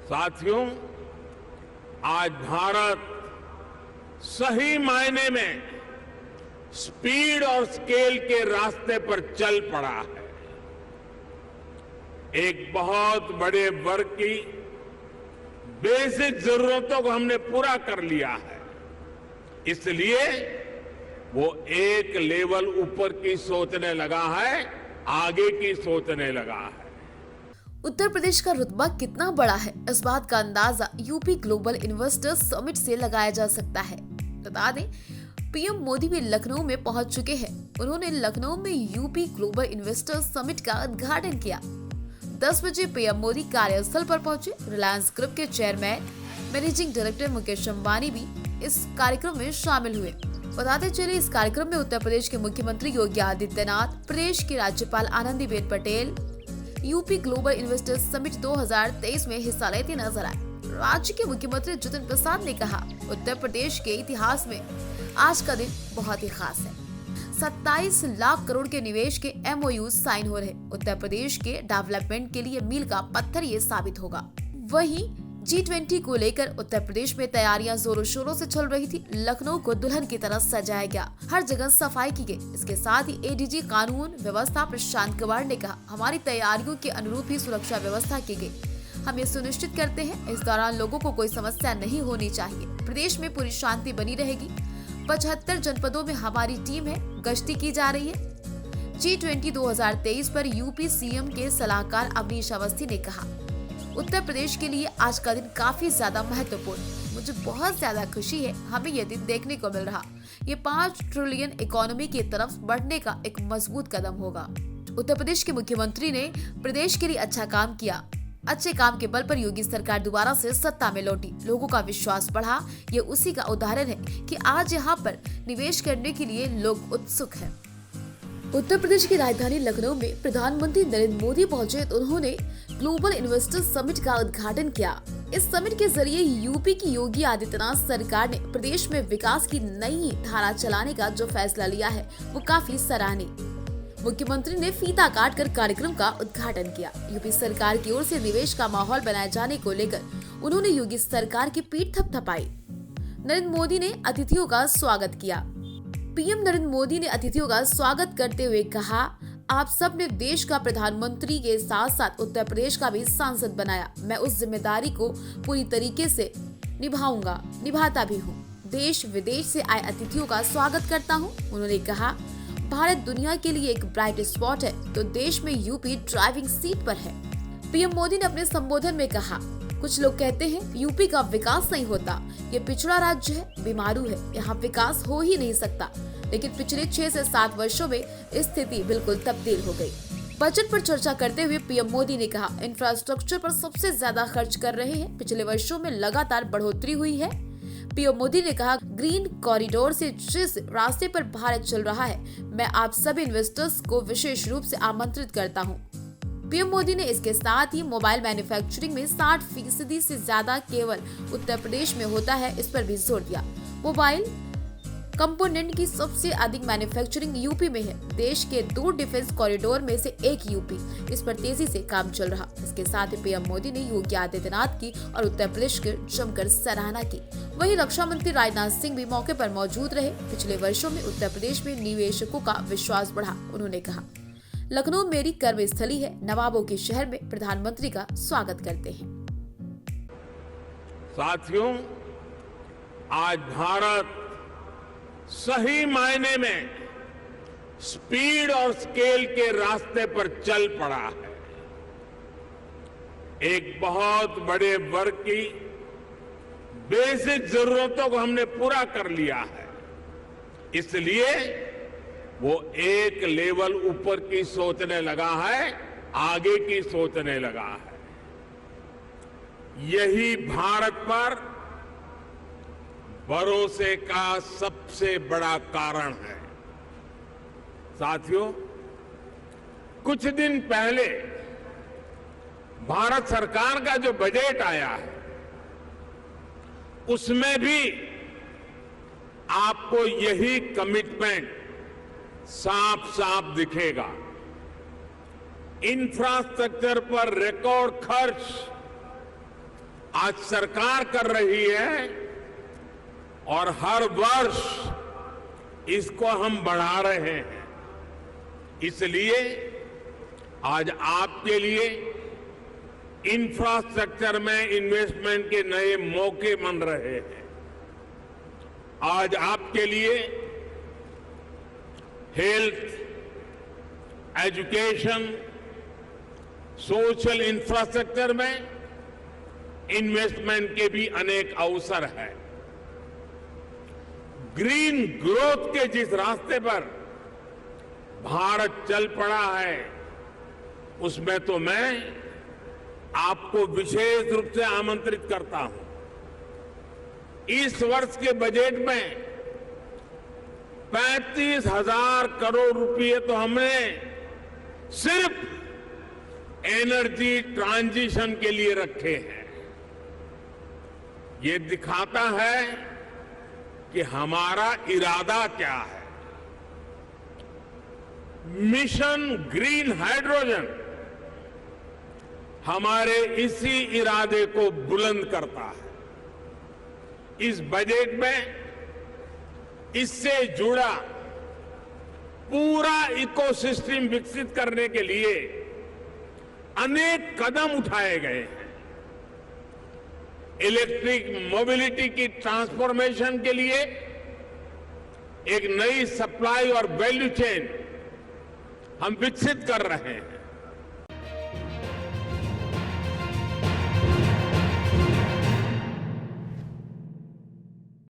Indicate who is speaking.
Speaker 1: साथियों, आज भारत सही मायने में स्पीड और स्केल के रास्ते पर चल पड़ा है। एक बहुत बड़े वर्ग की बेसिक जरूरतों को हमने पूरा कर लिया है, इसलिए वो एक लेवल ऊपर की सोचने लगा है, आगे की सोचने लगा है।
Speaker 2: उत्तर प्रदेश का रुतबा कितना बड़ा है, इस बात का अंदाजा यूपी ग्लोबल इन्वेस्टर्स समिट से लगाया जा सकता है। बता दें, पीएम मोदी भी लखनऊ में पहुंच चुके हैं। उन्होंने लखनऊ में यूपी ग्लोबल इन्वेस्टर्स समिट का उद्घाटन किया। 10 बजे पीएम मोदी कार्यस्थल पर पहुंचे। रिलायंस ग्रुप के chairman managing director Mukesh Ambani भी इस कार्यक्रम में शामिल हुए। बताते चले, इस कार्यक्रम में उत्तर प्रदेश के मुख्यमंत्री योगी आदित्यनाथ, प्रदेश की राज्यपाल Anandiben Patel UP global investors summit 2023 में हिस्सा लेते नजर आए। राज्य के मुख्यमंत्री जितिन प्रसाद ने कहा, उत्तर प्रदेश के इतिहास में आज का दिन बहुत ही खास है। 27 लाख करोड़ के निवेश के MOU साइन हो रहे। उत्तर प्रदेश के डेवलपमेंट के लिए मील का पत्थर ये साबित होगा। वहीं G20 को लेकर उत्तर प्रदेश में तैयारियां जोरों शोरों से चल रही थी। लखनऊ को दुल्हन की तरह सजाया गया, हर जगह सफाई की गई। इसके साथ ही ADG कानून व्यवस्था प्रशांत कुमार ने कहा, हमारी तैयारियों के अनुरूप ही सुरक्षा व्यवस्था की गई। हम ये सुनिश्चित करते हैं इस दौरान लोगों को कोई समस्या नहीं होनी चाहिए। प्रदेश में पूरी शांति बनी रहेगी। 75 जनपदों में हमारी टीम है, गश्ती की जा रही है। G20 2023 पर यूपी CM के सलाहकार अवनीश अवस्थी ने कहा, उत्तर प्रदेश के लिए आज का दिन काफी ज्यादा महत्वपूर्ण। मुझे बहुत ज्यादा खुशी है, हमें यह दिन देखने को मिल रहा। ये 5 ट्रिलियन इकोनॉमी की तरफ बढ़ने का एक मजबूत कदम होगा। उत्तर प्रदेश के मुख्यमंत्री ने प्रदेश के लिए अच्छा काम किया। अच्छे काम के बल पर योगी सरकार दोबारा से सत्ता में लौटी, लोगों का विश्वास बढ़ा। ये उसी का उदाहरण है कि आज यहाँ पर निवेश करने के लिए लोग उत्सुक हैं। उत्तर प्रदेश की राजधानी लखनऊ में प्रधानमंत्री नरेंद्र मोदी पहुंचे तो उन्होंने ग्लोबल इन्वेस्टर्स समिट का उद्घाटन किया। इस समिट के जरिए यूपी की योगी आदित्यनाथ सरकार ने प्रदेश में विकास की नई धारा चलाने का जो फैसला लिया है वो काफी सराहनीय। मुख्यमंत्री ने फीता काटकर कार्यक्रम का उद्घाटन किया। यूपी सरकार की ओर से निवेश का माहौल बनाए जाने को लेकर उन्होंने योगी सरकार की पीठ थपथपाई। नरेंद्र मोदी ने अतिथियों का स्वागत किया। पीएम नरेंद्र मोदी ने अतिथियों का स्वागत करते हुए कहा, आप सब ने देश का प्रधानमंत्री के साथ साथ उत्तर प्रदेश का भी सांसद बनाया। मैं उस जिम्मेदारी को पूरी तरीके से निभाऊंगा, निभाता भी हूँ। देश विदेश से आए अतिथियों का स्वागत करता हूँ। उन्होंने कहा, भारत दुनिया के लिए एक ब्राइट स्पॉट है तो देश में यूपी ड्राइविंग सीट पर है। पीएम मोदी ने अपने संबोधन में कहा, कुछ लोग कहते हैं यूपी का विकास नहीं होता, ये पिछड़ा राज्य है, बीमारू है, यहाँ विकास हो ही नहीं सकता। लेकिन पिछले 6 से 7 वर्षों में स्थिति बिल्कुल तब्दील हो गई। बजट पर चर्चा करते हुए पीएम मोदी ने कहा, इंफ्रास्ट्रक्चर पर सबसे ज्यादा खर्च कर रहे हैं। पिछले वर्षों में लगातार बढ़ोतरी हुई है। पीएम मोदी ने कहा, ग्रीन कॉरिडोर से जिस रास्ते पर भारत चल रहा है, मैं आप सभी इन्वेस्टर्स को विशेष रूप से आमंत्रित करता हूँ। पीएम मोदी ने इसके साथ ही मोबाइल मैन्युफैक्चरिंग में 60% से ज्यादा केवल उत्तर प्रदेश में होता है, इस पर भी जोर दिया। मोबाइल कंपोनेंट की सबसे अधिक मैन्युफैक्चरिंग यूपी में है। देश के 2 डिफेंस कॉरिडोर में से एक यूपी, इस पर तेजी से काम चल रहा। इसके साथ ही पीएम मोदी ने योगी आदित्यनाथ की और उत्तर प्रदेश की जमकर सराहना की। वहीं रक्षा मंत्री राजनाथ सिंह भी मौके पर मौजूद रहे। पिछले वर्षों में उत्तर प्रदेश में निवेशकों का विश्वास बढ़ा। उन्होंने कहा, लखनऊ मेरी कर्म स्थली है, नवाबों के शहर में प्रधानमंत्री का स्वागत करते हैं।
Speaker 1: साथियों, आज भारत सही मायने में स्पीड और स्केल के रास्ते पर चल पड़ा है। एक बहुत बड़े वर्ग की बेसिक जरूरतों को हमने पूरा कर लिया है, इसलिए वो एक लेवल ऊपर की सोचने लगा है, आगे की सोचने लगा है। यही भारत पर भरोसे का सबसे बड़ा कारण है। साथियों, कुछ दिन पहले भारत सरकार का जो बजट आया है, उसमें भी आपको यही कमिटमेंट साफ साफ दिखेगा। इंफ्रास्ट्रक्चर पर रिकॉर्ड खर्च, आज सरकार कर रही है और हर वर्ष इसको हम बढ़ा रहे हैं। इसलिए आज आपके लिए इंफ्रास्ट्रक्चर में इन्वेस्टमेंट के नए मौके बन रहे हैं। आज आपके लिए हेल्थ, एजुकेशन, सोशल इंफ्रास्ट्रक्चर में इन्वेस्टमेंट के भी अनेक अवसर हैं। ग्रीन ग्रोथ के जिस रास्ते पर भारत चल पड़ा है, उसमें तो मैं आपको विशेष रूप से आमंत्रित करता हूं। इस वर्ष के बजट में 35,000 करोड़ रुपए तो हमने सिर्फ एनर्जी ट्रांजिशन के लिए रखे हैं। ये दिखाता है कि हमारा इरादा क्या है। मिशन ग्रीन हाइड्रोजन हमारे इसी इरादे को बुलंद करता है। इस बजट में इससे जुड़ा पूरा इकोसिस्टम विकसित करने के लिए अनेक कदम उठाए गए हैं। इलेक्ट्रिक मोबिलिटी की ट्रांसफॉर्मेशन के लिए एक नई सप्लाई और वैल्यू चेन हम विकसित कर रहे हैं।